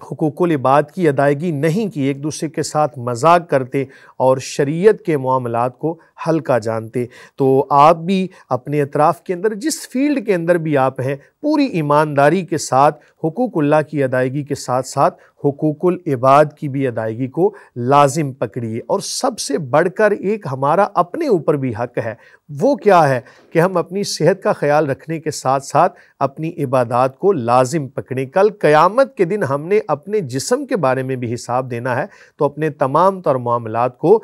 حقوق العباد کی ادائیگی نہیں کی، ایک دوسرے کے ساتھ مذاق کرتے اور شریعت کے معاملات کو ہلکا جانتے۔ تو آپ بھی اپنے اطراف کے اندر جس فیلڈ کے اندر بھی آپ ہیں، پوری ایمانداری کے ساتھ حقوق اللہ کی ادائیگی کے ساتھ ساتھ حقوق العباد کی بھی ادائیگی کو لازم پکڑیے۔ اور سب سے بڑھ کر ایک ہمارا اپنے اوپر بھی حق ہے، وہ کیا ہے کہ ہم اپنی صحت کا خیال رکھنے کے ساتھ ساتھ اپنی عبادات کو لازم پکڑیں۔ کل قیامت کے دن ہم نے اپنے جسم کے بارے میں بھی حساب دینا ہے، تو اپنے تمام تر معاملات کو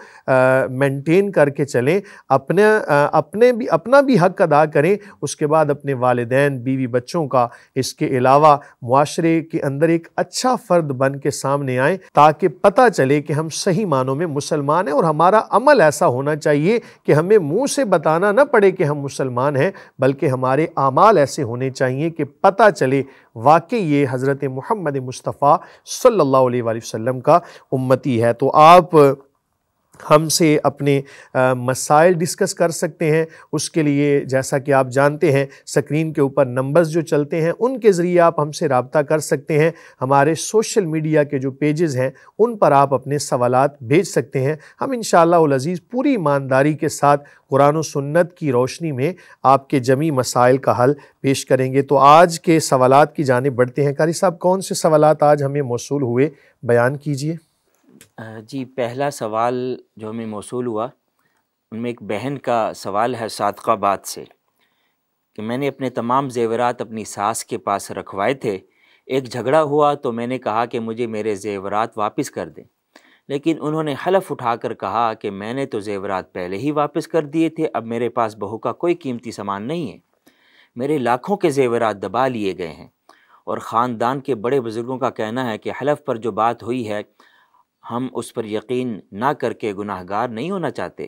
مینٹین کر کے چلیں، اپنا بھی حق ادا کریں، اس کے بعد اپنے والدین، بیوی بچوں کا، اس کے علاوہ معاشرے کے اندر ایک اچھا فرد بن کے سامنے آئیں، تاکہ پتہ چلے کہ ہم صحیح معنوں میں مسلمان ہیں۔ اور ہمارا عمل ایسا ہونا چاہیے کہ ہمیں منہ سے بتانا نہ پڑے کہ ہم مسلمان ہیں، بلکہ ہمارے اعمال ایسے ہونے چاہیے کہ پتہ چلے واقعی یہ حضرت محمد مصطفیٰ صلی اللہ علیہ وآلہ وسلم کا امتی ہے۔ تو آپ ہم سے اپنے مسائل ڈسکس کر سکتے ہیں۔ اس کے لیے جیسا کہ آپ جانتے ہیں، سکرین کے اوپر نمبرز جو چلتے ہیں ان کے ذریعے آپ ہم سے رابطہ کر سکتے ہیں۔ ہمارے سوشل میڈیا کے جو پیجز ہیں ان پر آپ اپنے سوالات بھیج سکتے ہیں۔ ہم انشاءاللہ العزیز پوری ایمانداری کے ساتھ قرآن و سنت کی روشنی میں آپ کے جمی مسائل کا حل پیش کریں گے۔ تو آج کے سوالات کی جانب بڑھتے ہیں۔ قاری صاحب، کون سے سوالات آج ہمیں موصول ہوئے، بیان کیجئے۔ جی، پہلا سوال جو ہمیں موصول ہوا ان میں ایک بہن کا سوال ہے صادقہ آباد سے، کہ میں نے اپنے تمام زیورات اپنی ساس کے پاس رکھوائے تھے، ایک جھگڑا ہوا تو میں نے کہا کہ مجھے میرے زیورات واپس کر دیں، لیکن انہوں نے حلف اٹھا کر کہا کہ میں نے تو زیورات پہلے ہی واپس کر دیے تھے، اب میرے پاس بہو کا کوئی قیمتی سامان نہیں ہے، میرے لاکھوں کے زیورات دبا لیے گئے ہیں، اور خاندان کے بڑے بزرگوں کا کہنا ہے کہ حلف پر جو بات ہوئی ہے ہم اس پر یقین نہ کر کے گناہ گار نہیں ہونا چاہتے،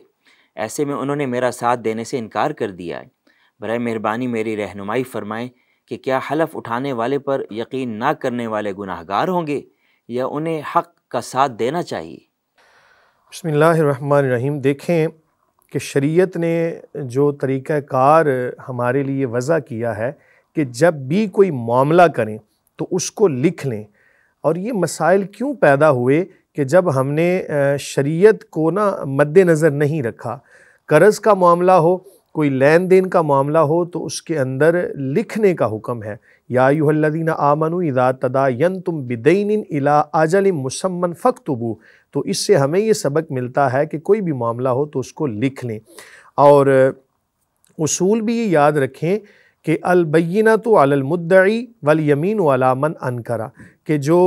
ایسے میں انہوں نے میرا ساتھ دینے سے انکار کر دیا ہے۔ برائے مہربانی میری رہنمائی فرمائیں کہ کیا حلف اٹھانے والے پر یقین نہ کرنے والے گناہ گار ہوں گے یا انہیں حق کا ساتھ دینا چاہیے؟ بسم اللہ الرحمن الرحیم۔ دیکھیں کہ شریعت نے جو طریقہ کار ہمارے لیے وضع کیا ہے کہ جب بھی کوئی معاملہ کریں تو اس کو لکھ لیں، اور یہ مسائل کیوں پیدا ہوئے کہ جب ہم نے شریعت کو مد نظر نہیں رکھا۔ قرض کا معاملہ ہو، کوئی لین دین کا معاملہ ہو تو اس کے اندر لکھنے کا حکم ہے۔ یا ایھا الذین آمنوا اذا تداینتم بدین الی اجل مسمی فاکتبوا۔ تو اس سے ہمیں یہ سبق ملتا ہے کہ کوئی بھی معاملہ ہو تو اس کو لکھ لیں، اور اصول بھی یہ یاد رکھیں کہ البینۃ علی المدعی والیمین علی من انکر، کہ جو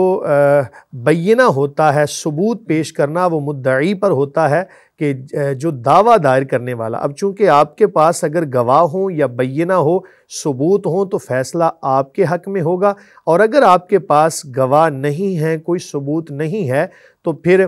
بینہ ہوتا ہے، ثبوت پیش کرنا، وہ مدعی پر ہوتا ہے کہ جو دعویٰ دائر کرنے والا۔ اب چونکہ آپ کے پاس اگر گواہ ہوں یا بینہ ہو، ثبوت ہوں، تو فیصلہ آپ کے حق میں ہوگا، اور اگر آپ کے پاس گواہ نہیں ہیں، کوئی ثبوت نہیں ہے، تو پھر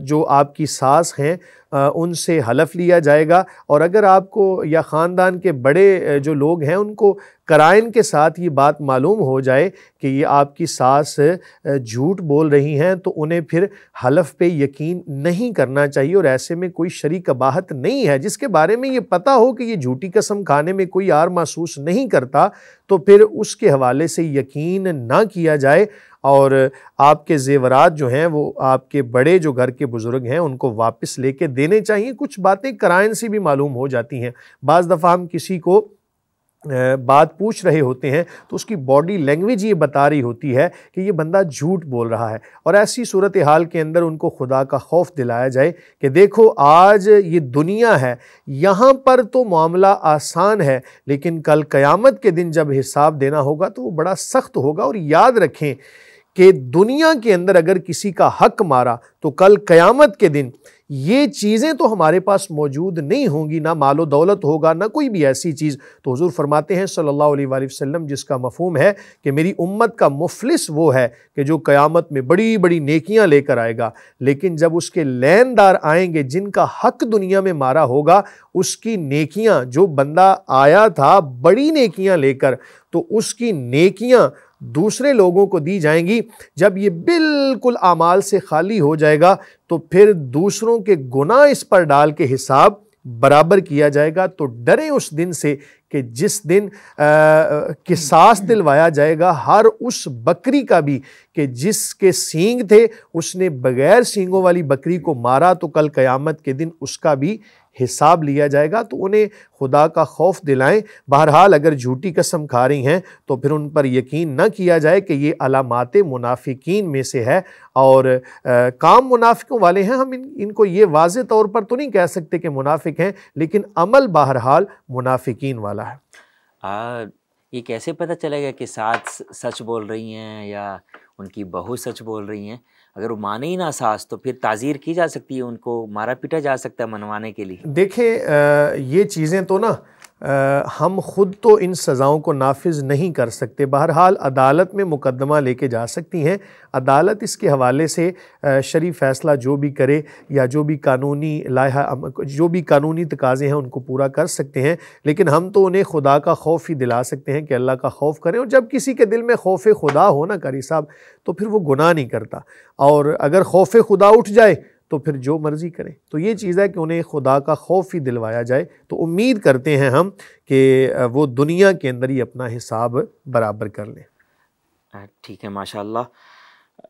جو آپ کی ساس ہیں ان سے حلف لیا جائے گا، اور اگر آپ کو یا خاندان کے بڑے جو لوگ ہیں ان کو قرائن کے ساتھ یہ بات معلوم ہو جائے کہ یہ آپ کی ساس جھوٹ بول رہی ہیں، تو انہیں پھر حلف پہ یقین نہیں کرنا چاہیے، اور ایسے میں کوئی شرعی قباحت نہیں ہے۔ جس کے بارے میں یہ پتہ ہو کہ یہ جھوٹی قسم کھانے میں کوئی عار محسوس نہیں کرتا، تو پھر اس کے حوالے سے یقین نہ کیا جائے، اور آپ کے زیورات جو ہیں وہ آپ کے بڑے جو گھر کے بزرگ ہیں ان کو واپس لے کے دینے چاہیے۔ کچھ باتیں قرائن سے بھی معلوم ہو جاتی ہیں۔ بعض دفعہ ہم کسی کو بات پوچھ رہے ہوتے ہیں تو اس کی باڈی لینگویج یہ بتا رہی ہوتی ہے کہ یہ بندہ جھوٹ بول رہا ہے، اور ایسی صورتحال کے اندر ان کو خدا کا خوف دلایا جائے کہ دیکھو آج یہ دنیا ہے، یہاں پر تو معاملہ آسان ہے، لیکن کل قیامت کے دن جب حساب دینا ہوگا تو وہ بڑا سخت ہوگا۔ اور یاد رکھیں کہ دنیا کے اندر اگر کسی کا حق مارا تو کل قیامت کے دن یہ چیزیں تو ہمارے پاس موجود نہیں ہوں گی، نہ مال و دولت ہوگا، نہ کوئی بھی ایسی چیز۔ تو حضور فرماتے ہیں صلی اللہ علیہ وآلہ وسلم، جس کا مفہوم ہے کہ میری امت کا مفلس وہ ہے کہ جو قیامت میں بڑی بڑی نیکیاں لے کر آئے گا، لیکن جب اس کے لین دار آئیں گے جن کا حق دنیا میں مارا ہوگا، اس کی نیکیاں، جو بندہ آیا تھا بڑی نیکیاں لے کر، تو اس کی نیکیاں دوسرے لوگوں کو دی جائیں گی۔ جب یہ بالکل اعمال سے خالی ہو جائے گا تو پھر دوسروں کے گناہ اس پر ڈال کے حساب برابر کیا جائے گا۔ تو ڈریں اس دن سے کہ جس دن قصاص دلوایا جائے گا ہر اس بکری کا بھی کہ جس کے سینگ تھے اس نے بغیر سینگوں والی بکری کو مارا، تو کل قیامت کے دن اس کا بھی حساب لیا جائے گا۔ تو انہیں خدا کا خوف دلائیں۔ بہرحال اگر جھوٹی قسم کھا رہی ہیں تو پھر ان پر یقین نہ کیا جائے کہ یہ علامات منافقین میں سے ہے، اور کام منافقوں والے ہیں۔ ہم ان کو یہ واضح طور پر تو نہیں کہہ سکتے کہ منافق ہیں، لیکن عمل بہرحال منافقین والا ہے۔ یہ کیسے پتہ چلے گا کہ ساتھ سچ بول رہی ہیں یا ان کی بہو سچ بول رہی ہیں؟ اگر وہ مانے ہی نہ ساس تو پھر تعزیر کی جا سکتی ہے، ان کو مارا پیٹا جا سکتا ہے منوانے کے لیے۔ دیکھیں یہ چیزیں تو نا ہم خود تو ان سزاؤں کو نافذ نہیں کر سکتے، بہرحال عدالت میں مقدمہ لے کے جا سکتی ہیں۔ عدالت اس کے حوالے سے شرعی فیصلہ جو بھی کرے یا جو بھی قانونی لائحہ جو بھی قانونی تقاضے ہیں ان کو پورا کر سکتے ہیں، لیکن ہم تو انہیں خدا کا خوف ہی دلا سکتے ہیں کہ اللہ کا خوف کریں، اور جب کسی کے دل میں خوف خدا ہو نا قاری صاحب تو پھر وہ گناہ نہیں کرتا، اور اگر خوف خدا اٹھ جائے تو پھر جو مرضی کریں۔ تو یہ چیز ہے کہ انہیں خدا کا خوف ہی دلوایا جائے، تو امید کرتے ہیں ہم کہ وہ دنیا کے اندر ہی اپنا حساب برابر کر لیں۔ ٹھیک ہے، ماشاءاللہ۔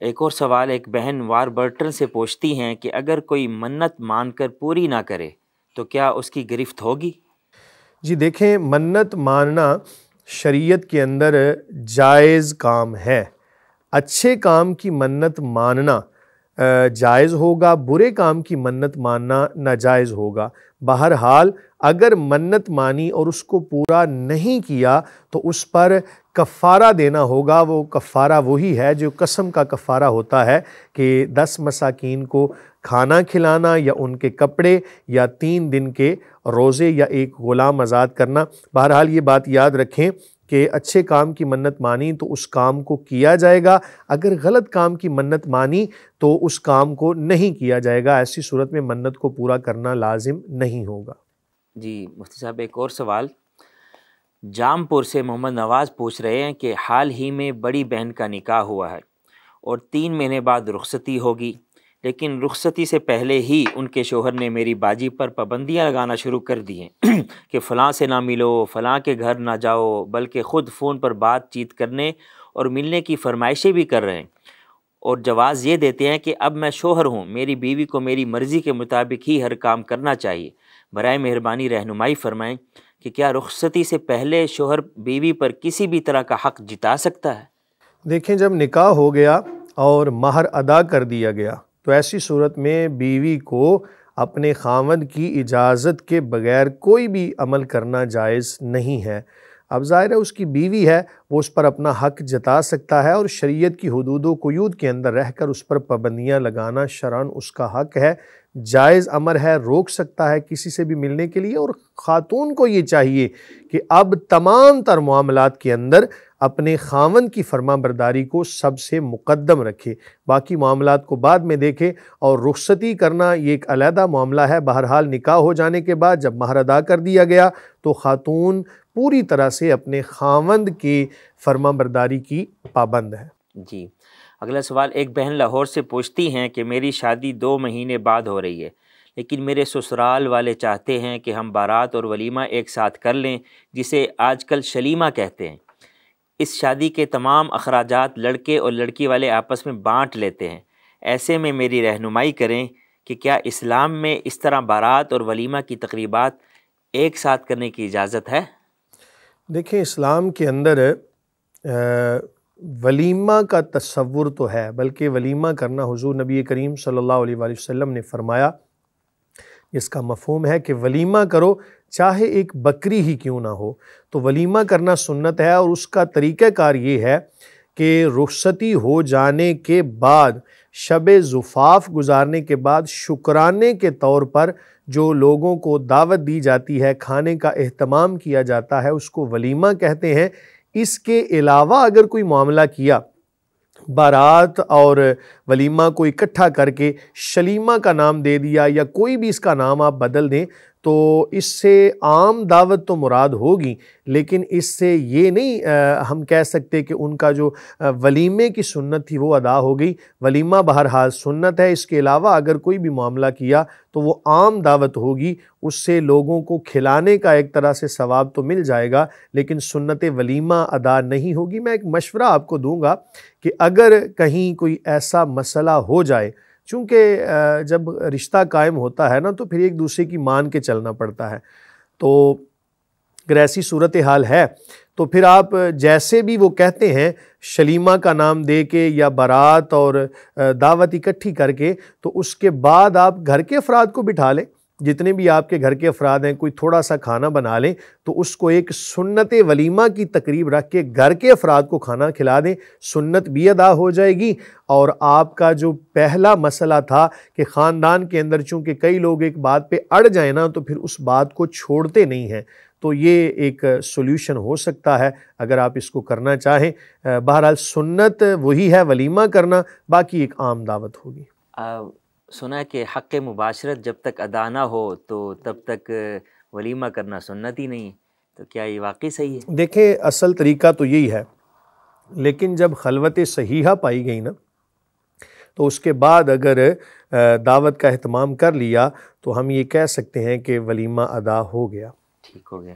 ایک اور سوال ایک بہن واربرٹن سے پوچھتی ہیں کہ اگر کوئی منت مان کر پوری نہ کرے تو کیا اس کی گرفت ہوگی؟ جی دیکھیں، منت ماننا شریعت کے اندر جائز کام ہے۔ اچھے کام کی منت ماننا جائز ہوگا، برے کام کی منت ماننا ناجائز ہوگا۔ بہرحال اگر منت مانی اور اس کو پورا نہیں کیا تو اس پر کفارہ دینا ہوگا۔ وہ کفارہ وہی ہے جو قسم کا کفارہ ہوتا ہے کہ 10 مساکین کو کھانا کھلانا، یا ان کے کپڑے، یا 3 دن کے روزے، یا ایک غلام آزاد کرنا۔ بہرحال یہ بات یاد رکھیں کہ اچھے کام کی منت مانی تو اس کام کو کیا جائے گا، اگر غلط کام کی منت مانی تو اس کام کو نہیں کیا جائے گا۔ ایسی صورت میں منت کو پورا کرنا لازم نہیں ہوگا۔ جی مفتی صاحب، ایک اور سوال جام پور سے محمد نواز پوچھ رہے ہیں کہ حال ہی میں بڑی بہن کا نکاح ہوا ہے اور 3 مہینے بعد رخصتی ہوگی، لیکن رخصتی سے پہلے ہی ان کے شوہر نے میری باجی پر پابندیاں لگانا شروع کر دی ہیں کہ فلاں سے نہ ملو، فلاں کے گھر نہ جاؤ، بلکہ خود فون پر بات چیت کرنے اور ملنے کی فرمائشیں بھی کر رہے ہیں، اور جواز یہ دیتے ہیں کہ اب میں شوہر ہوں، میری بیوی کو میری مرضی کے مطابق ہی ہر کام کرنا چاہیے۔ برائے مہربانی رہنمائی فرمائیں کہ کیا رخصتی سے پہلے شوہر بیوی پر کسی بھی طرح کا حق جتا سکتا ہے؟ دیکھیں، جب نکاح ہو گیا اور مہر ادا کر دیا گیا تو ایسی صورت میں بیوی کو اپنے خاوند کی اجازت کے بغیر کوئی بھی عمل کرنا جائز نہیں ہے۔ اب ظاہر ہے اس کی بیوی ہے، وہ اس پر اپنا حق جتا سکتا ہے، اور شریعت کی حدود و قیود کے اندر رہ کر اس پر پابندیاں لگانا شرعاً اس کا حق ہے، جائز امر ہے، روک سکتا ہے کسی سے بھی ملنے کے لیے۔ اور خاتون کو یہ چاہیے کہ اب تمام تر معاملات کے اندر اپنے خاوند کی فرما برداری کو سب سے مقدم رکھے، باقی معاملات کو بعد میں دیکھے۔ اور رخصتی کرنا یہ ایک علیحدہ معاملہ ہے۔ بہرحال نکاح ہو جانے کے بعد جب مہر ادا کر دیا گیا تو خاتون پوری طرح سے اپنے خاوند کی فرما برداری کی پابند ہے۔ جی اگلا سوال ایک بہن لاہور سے پوچھتی ہیں کہ میری شادی 2 مہینے بعد ہو رہی ہے، لیکن میرے سسرال والے چاہتے ہیں کہ ہم بارات اور ولیمہ ایک ساتھ کر لیں، جسے آج کل شلیمہ کہتے ہیں۔ اس شادی کے تمام اخراجات لڑکے اور لڑکی والے آپس میں بانٹ لیتے ہیں۔ ایسے میں میری رہنمائی کریں کہ کیا اسلام میں اس طرح بارات اور ولیمہ کی تقریبات ایک ساتھ کرنے کی اجازت ہے؟ دیکھیں، اسلام کے اندر ولیمہ کا تصور تو ہے، بلکہ ولیمہ کرنا حضور نبی کریم صلی اللہ علیہ وآلہ وسلم نے فرمایا، اس کا مفہوم ہے کہ ولیمہ کرو چاہے ایک بکری ہی کیوں نہ ہو۔ تو ولیمہ کرنا سنت ہے، اور اس کا طریقہ کار یہ ہے کہ رخصتی ہو جانے کے بعد شب زفاف گزارنے کے بعد شکرانے کے طور پر جو لوگوں کو دعوت دی جاتی ہے، کھانے کا اہتمام کیا جاتا ہے، اس کو ولیمہ کہتے ہیں۔ اس کے علاوہ اگر کوئی معاملہ کیا، بارات اور ولیمہ کو اکٹھا کر کے شلیمہ کا نام دے دیا یا کوئی بھی اس کا نام آپ بدل دیں تو اس سے عام دعوت تو مراد ہوگی، لیکن اس سے یہ نہیں ہم کہہ سکتے کہ ان کا جو ولیمے کی سنت تھی وہ ادا ہو گئی۔ ولیمہ بہرحال سنت ہے، اس کے علاوہ اگر کوئی بھی معاملہ کیا تو وہ عام دعوت ہوگی، اس سے لوگوں کو کھلانے کا ایک طرح سے ثواب تو مل جائے گا، لیکن سنت ولیمہ ادا نہیں ہوگی۔ میں ایک مشورہ آپ کو دوں گا کہ اگر کہیں کوئی ایسا مسئلہ ہو جائے، چونکہ جب رشتہ قائم ہوتا ہے نا تو پھر ایک دوسرے کی مان کے چلنا پڑتا ہے، تو اگر ایسی صورتحال ہے تو پھر آپ جیسے بھی وہ کہتے ہیں شلیمہ کا نام دے کے یا بارات اور دعوت اکٹھی کر کے، تو اس کے بعد آپ گھر کے افراد کو بٹھا لیں، جتنے بھی آپ کے گھر کے افراد ہیں، کوئی تھوڑا سا کھانا بنا لیں تو اس کو ایک سنت ولیمہ کی تقریب رکھ کے گھر کے افراد کو کھانا کھلا دیں، سنت بھی ادا ہو جائے گی۔ اور آپ کا جو پہلا مسئلہ تھا کہ خاندان کے اندر چونکہ کئی لوگ ایک بات پہ اڑ جائیں نا تو پھر اس بات کو چھوڑتے نہیں ہیں، تو یہ ایک سولوشن ہو سکتا ہے اگر آپ اس کو کرنا چاہیں۔ بہرحال سنت وہی ہے ولیمہ کرنا، باقی ایک عام دعوت ہوگی۔ سنا کہ حق مباشرت جب تک ادا نہ ہو تو تب تک ولیمہ کرنا سنت ہی نہیں، تو کیا یہ واقعی صحیح ہے؟ دیکھیں اصل طریقہ تو یہی ہے، لیکن جب خلوت صحیحہ پائی گئی نا تو اس کے بعد اگر دعوت کا اہتمام کر لیا تو ہم یہ کہہ سکتے ہیں کہ ولیمہ ادا ہو گیا، ٹھیک ہو گیا۔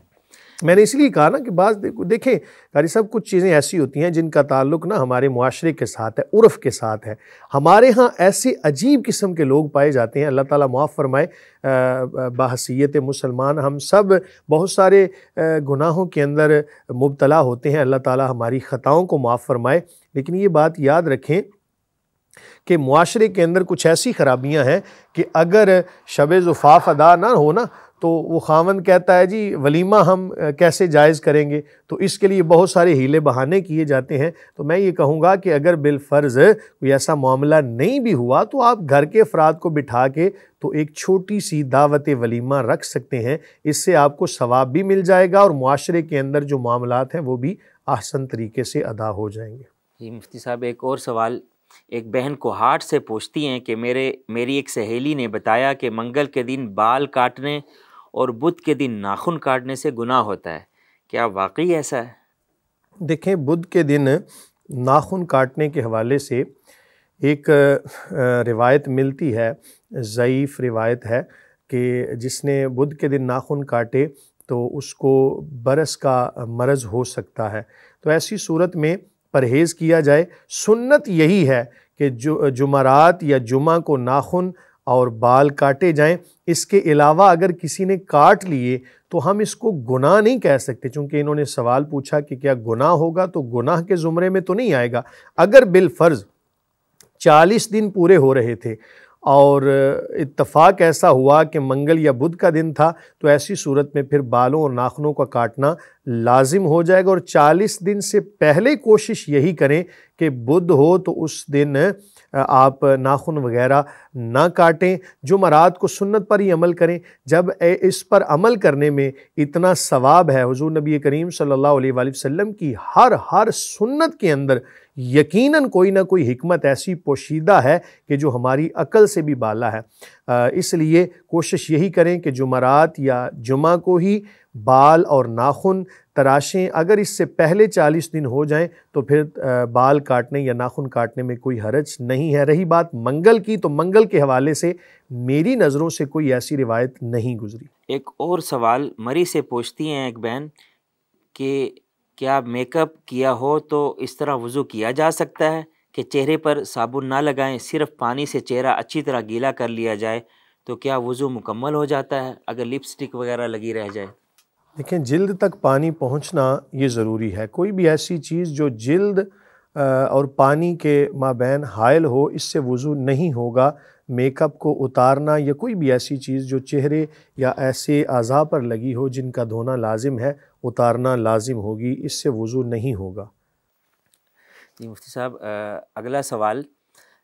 میں نے اس لیے کہا نا کہ بعض دیکھیں قاری صاحب کچھ چیزیں ایسی ہوتی ہیں جن کا تعلق نا ہمارے معاشرے کے ساتھ ہے، عرف کے ساتھ ہے۔ ہمارے ہاں ایسے عجیب قسم کے لوگ پائے جاتے ہیں، اللہ تعالیٰ معاف فرمائے، بحیثیت مسلمان ہم سب بہت سارے گناہوں کے اندر مبتلا ہوتے ہیں، اللہ تعالیٰ ہماری خطاؤں کو معاف فرمائے، لیکن یہ بات یاد رکھیں کہ معاشرے کے اندر کچھ ایسی خرابیاں ہیں کہ اگر شب زفاف ادا نہ ہو نا تو وہ خاوند کہتا ہے جی ولیمہ ہم کیسے جائز کریں گے، تو اس کے لیے بہت سارے ہیلے بہانے کیے جاتے ہیں۔ تو میں یہ کہوں گا کہ اگر بالفرض کوئی ایسا معاملہ نہیں بھی ہوا تو آپ گھر کے افراد کو بٹھا کے تو ایک چھوٹی سی دعوت ولیمہ رکھ سکتے ہیں، اس سے آپ کو ثواب بھی مل جائے گا اور معاشرے کے اندر جو معاملات ہیں وہ بھی احسن طریقے سے ادا ہو جائیں گے۔ جی مفتی صاحب، ایک اور سوال، ایک بہن کوہاٹ سے پوچھتی ہیں کہ میری ایک سہیلی نے بتایا کہ منگل کے دن بال کاٹنے اور بدھ کے دن ناخن کاٹنے سے گناہ ہوتا ہے، کیا واقعی ایسا ہے؟ دیکھیں بدھ کے دن ناخن کاٹنے کے حوالے سے ایک روایت ملتی ہے، ضعیف روایت ہے، کہ جس نے بدھ کے دن ناخن کاٹے تو اس کو برس کا مرض ہو سکتا ہے، تو ایسی صورت میں پرہیز کیا جائے۔ سنت یہی ہے کہ جمعرات یا جمعہ کو ناخن اور بال کاٹے جائیں، اس کے علاوہ اگر کسی نے کاٹ لیے تو ہم اس کو گناہ نہیں کہہ سکتے، چونکہ انہوں نے سوال پوچھا کہ کیا گناہ ہوگا، تو گناہ کے زمرے میں تو نہیں آئے گا۔ اگر بالفرض 40 دن پورے ہو رہے تھے اور اتفاق ایسا ہوا کہ منگل یا بدھ کا دن تھا تو ایسی صورت میں پھر بالوں اور ناخنوں کا کاٹنا لازم ہو جائے گا، اور 40 دن سے پہلے کوشش یہی کریں کہ بدھ ہو تو اس دن آپ ناخن وغیرہ نہ کاٹیں، جمعرات کو سنت پر ہی عمل کریں۔ جب اس پر عمل کرنے میں اتنا ثواب ہے، حضور نبی کریم صلی اللہ علیہ وآلہ وسلم کی ہر سنت کے اندر یقیناً کوئی نہ کوئی حکمت ایسی پوشیدہ ہے کہ جو ہماری عقل سے بھی بالا ہے، اس لیے کوشش یہی کریں کہ جمعرات یا جمعہ کو ہی بال اور ناخن تراشیں۔ اگر اس سے پہلے 40 دن ہو جائیں تو پھر بال کاٹنے یا ناخن کاٹنے میں کوئی حرج نہیں ہے۔ رہی بات منگل کی، تو منگل کے حوالے سے میری نظروں سے کوئی ایسی روایت نہیں گزری۔ ایک اور سوال مری سے پوچھتی ہیں ایک بہن کہ کیا میک اپ کیا ہو تو اس طرح وضو کیا جا سکتا ہے کہ چہرے پر صابن نہ لگائیں، صرف پانی سے چہرہ اچھی طرح گیلا کر لیا جائے تو کیا وضو مکمل ہو جاتا ہے اگر لپسٹک وغیرہ لگی رہ جائے؟ دیکھیں جلد تک پانی پہنچنا یہ ضروری ہے، کوئی بھی ایسی چیز جو جلد اور پانی کے مابین حائل ہو اس سے وضو نہیں ہوگا۔ میک اپ کو اتارنا یا کوئی بھی ایسی چیز جو چہرے یا ایسے اعضاء پر لگی ہو جن کا دھونا لازم ہے، اتارنا لازم ہوگی، اس سے وضو نہیں ہوگا۔ جی مفتی صاحب، اگلا سوال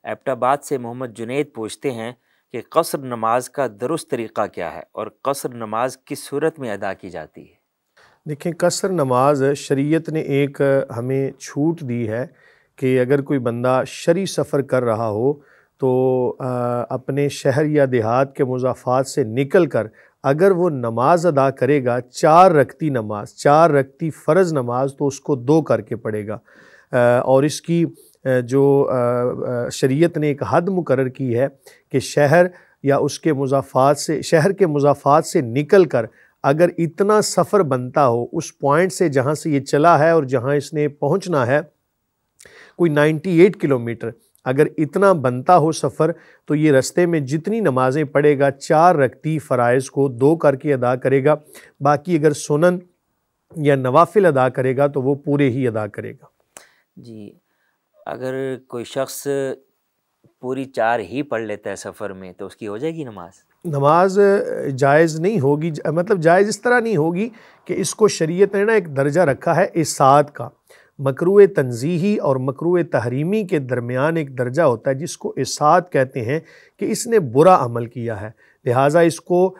ایبٹ آباد سے محمد جنید پوچھتے ہیں کہ قصر نماز کا درست طریقہ کیا ہے اور قصر نماز کس صورت میں ادا کی جاتی ہے؟ دیکھیں قصر نماز شریعت نے ایک ہمیں چھوٹ دی ہے کہ اگر کوئی بندہ شرعی سفر کر رہا ہو تو اپنے شہر یا دیہات کے مضافات سے نکل کر اگر وہ نماز ادا کرے گا 4 رکعتی نماز، 4 رکعتی فرض نماز، تو اس کو 2 کر کے پڑھے گا، اور اس کی جو شریعت نے ایک حد مقرر کی ہے کہ شہر یا اس کے مضافات سے، شہر کے مضافات سے نکل کر اگر اتنا سفر بنتا ہو، اس پوائنٹ سے جہاں سے یہ چلا ہے اور جہاں اس نے پہنچنا ہے کوئی 98 کلومیٹر، اگر اتنا بنتا ہو سفر، تو یہ رستے میں جتنی نمازیں پڑھے گا 4 رکعتی فرائض کو 2 کر کے ادا کرے گا، باقی اگر سنن یا نوافل ادا کرے گا تو وہ پورے ہی ادا کرے گا۔ جی، اگر کوئی شخص پوری 4 ہی پڑھ لیتا ہے سفر میں تو اس کی ہو جائے گی نماز؟ نماز جائز نہیں ہوگی، مطلب جائز اس طرح نہیں ہوگی کہ اس کو شریعت نے نا ایک درجہ رکھا ہے اِساعت کا، مکروہ تنزیہی اور مکروہ تحریمی کے درمیان ایک درجہ ہوتا ہے جس کو اِساعت کہتے ہیں، کہ اس نے برا عمل کیا ہے، لہٰذا اس کو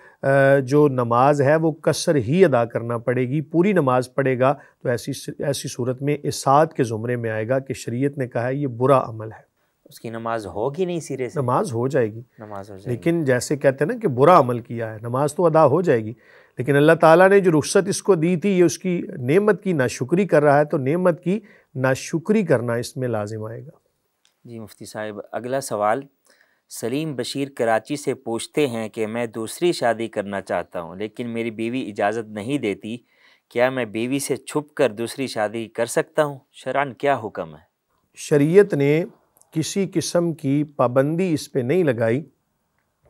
جو نماز ہے وہ قصر ہی ادا کرنا پڑے گی، پوری نماز پڑھے گا تو ایسی صورت میں اِساعت کے زمرے میں آئے گا کہ شریعت نے کہا ہے یہ برا عمل ہے۔ اس کی نماز ہوگی نہیں سرے سے؟ نماز ہو جائے گی، نماز ہو جائے گی، لیکن جیسے کہتے ہیں نا کہ برا عمل کیا ہے، نماز تو ادا ہو جائے گی، لیکن اللہ تعالیٰ نے جو رخصت اس کو دی تھی، یہ اس کی نعمت کی ناشکری کر رہا ہے، تو نعمت کی ناشکری کرنا اس میں لازم آئے گا۔ جی مفتی صاحب، اگلا سوال سلیم بشیر کراچی سے پوچھتے ہیں کہ میں دوسری شادی کرنا چاہتا ہوں لیکن میری بیوی اجازت نہیں دیتی، کیا میں بیوی سے چھپ کر دوسری شادی کر سکتا ہوں؟ شرعاً کیا حکم ہے؟ شریعت نے کسی قسم کی پابندی اس پہ نہیں لگائی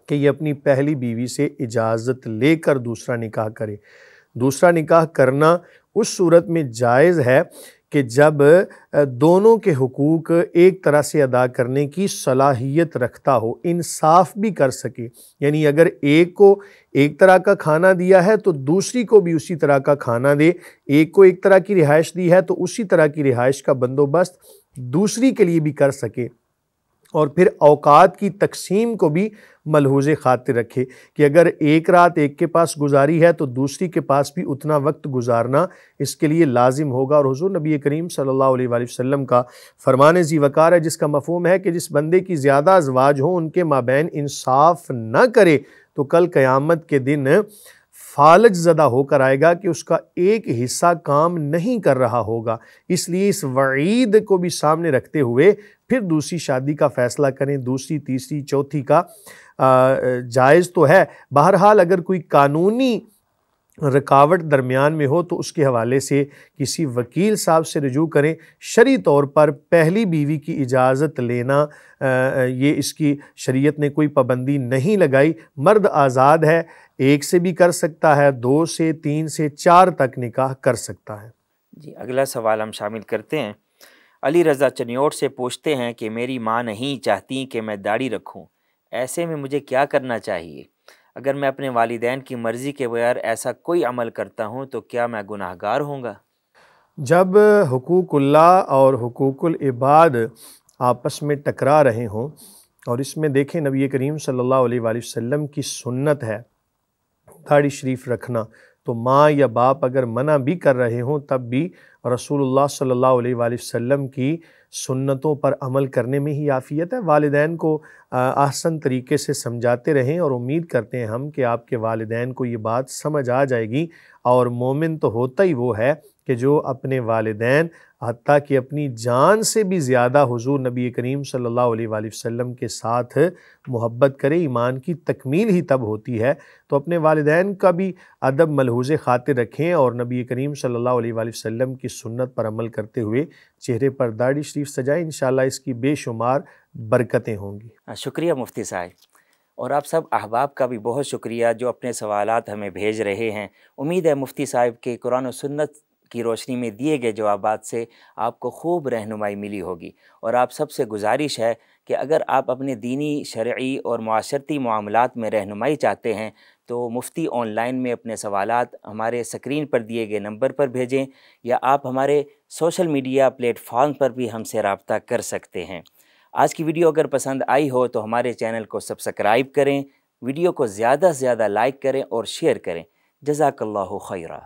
کہ یہ اپنی پہلی بیوی سے اجازت لے کر دوسرا نکاح کرے۔ دوسرا نکاح کرنا اس صورت میں جائز ہے کہ جب دونوں کے حقوق ایک طرح سے ادا کرنے کی صلاحیت رکھتا ہو، انصاف بھی کر سکے، یعنی اگر ایک کو ایک طرح کا کھانا دیا ہے تو دوسری کو بھی اسی طرح کا کھانا دے، ایک کو ایک طرح کی رہائش دی ہے تو اسی طرح کی رہائش کا بندوبست دوسری کے لیے بھی کر سکے، اور پھر اوقات کی تقسیم کو بھی ملحوظ خاطر رکھے کہ اگر ایک رات ایک کے پاس گزاری ہے تو دوسری کے پاس بھی اتنا وقت گزارنا اس کے لیے لازم ہوگا۔ اور حضور نبی کریم صلی اللہ علیہ وآلہ وسلم کا فرمان ذی وقار ہے جس کا مفہوم ہے کہ جس بندے کی زیادہ ازواج ہوں ان کے مابین انصاف نہ کرے تو کل قیامت کے دن فالج زدہ ہو کر آئے گا کہ اس کا ایک حصہ کام نہیں کر رہا ہوگا۔ اس لیے اس وعید کو بھی سامنے رکھتے ہوئے پھر دوسری شادی کا فیصلہ کریں، دوسری، تیسری، چوتھی کا جائز تو ہے۔ بہرحال اگر کوئی قانونی رکاوٹ درمیان میں ہو تو اس کے حوالے سے کسی وکیل صاحب سے رجوع کریں۔ شرعی طور پر پہلی بیوی کی اجازت لینا، یہ اس کی شریعت نے کوئی پابندی نہیں لگائی، مرد آزاد ہے، ایک سے بھی کر سکتا ہے، 2 سے 3 سے 4 تک نکاح کر سکتا ہے۔ جی اگلا سوال ہم شامل کرتے ہیں۔ علی رضا چنیوٹ سے پوچھتے ہیں کہ میری ماں نہیں چاہتی کہ میں داڑھی رکھوں، ایسے میں مجھے کیا کرنا چاہیے؟ اگر میں اپنے والدین کی مرضی کے بغیر ایسا کوئی عمل کرتا ہوں تو کیا میں گناہ گار ہوں گا؟ جب حقوق اللہ اور حقوق العباد آپس میں ٹکرا رہے ہوں، اور اس میں دیکھیں نبی کریم صلی اللہ علیہ وآلہ وسلم کی سنت ہے داڑھی شریف رکھنا، تو ماں یا باپ اگر منع بھی کر رہے ہوں تب بھی رسول اللہ صلی اللہ علیہ وآلہ وسلم کی سنتوں پر عمل کرنے میں ہی عافیت ہے۔ والدین کو احسن طریقے سے سمجھاتے رہیں، اور امید کرتے ہیں ہم کہ آپ کے والدین کو یہ بات سمجھ آ جائے گی، اور مومن تو ہوتا ہی وہ ہے کہ جو اپنے والدین حتیٰ کہ اپنی جان سے بھی زیادہ حضور نبی کریم صلی اللہ علیہ وآلہ وسلم کے ساتھ محبت کرے۔ ایمان کی تکمیل ہی تب ہوتی ہے، تو اپنے والدین کا بھی ادب ملحوظ خاطر رکھیں اور نبی کریم صلی اللہ علیہ وآلہ وسلم کی سنت پر عمل کرتے ہوئے چہرے پر داڑھی شریف سجائیں، انشاءاللہ اس کی بے شمار برکتیں ہوں گی۔ شکریہ مفتی صاحب، اور آپ سب احباب کا بھی بہت شکریہ جو اپنے سوالات ہمیں بھیج رہے ہیں۔ امید ہے مفتی صاحب کے قرآن و سنت کی روشنی میں دیے گئے جوابات سے آپ کو خوب رہنمائی ملی ہوگی، اور آپ سب سے گزارش ہے کہ اگر آپ اپنے دینی، شرعی اور معاشرتی معاملات میں رہنمائی چاہتے ہیں تو مفتی آن لائن میں اپنے سوالات ہمارے اسکرین پر دیے گئے نمبر پر بھیجیں، یا آپ ہمارے سوشل میڈیا پلیٹ فارم پر بھی ہم سے رابطہ کر سکتے ہیں۔ آج کی ویڈیو اگر پسند آئی ہو تو ہمارے چینل کو سبسکرائب کریں، ویڈیو کو زیادہ سے زیادہ لائک کریں اور شیئر کریں۔ جزاک اللہ خیرہ۔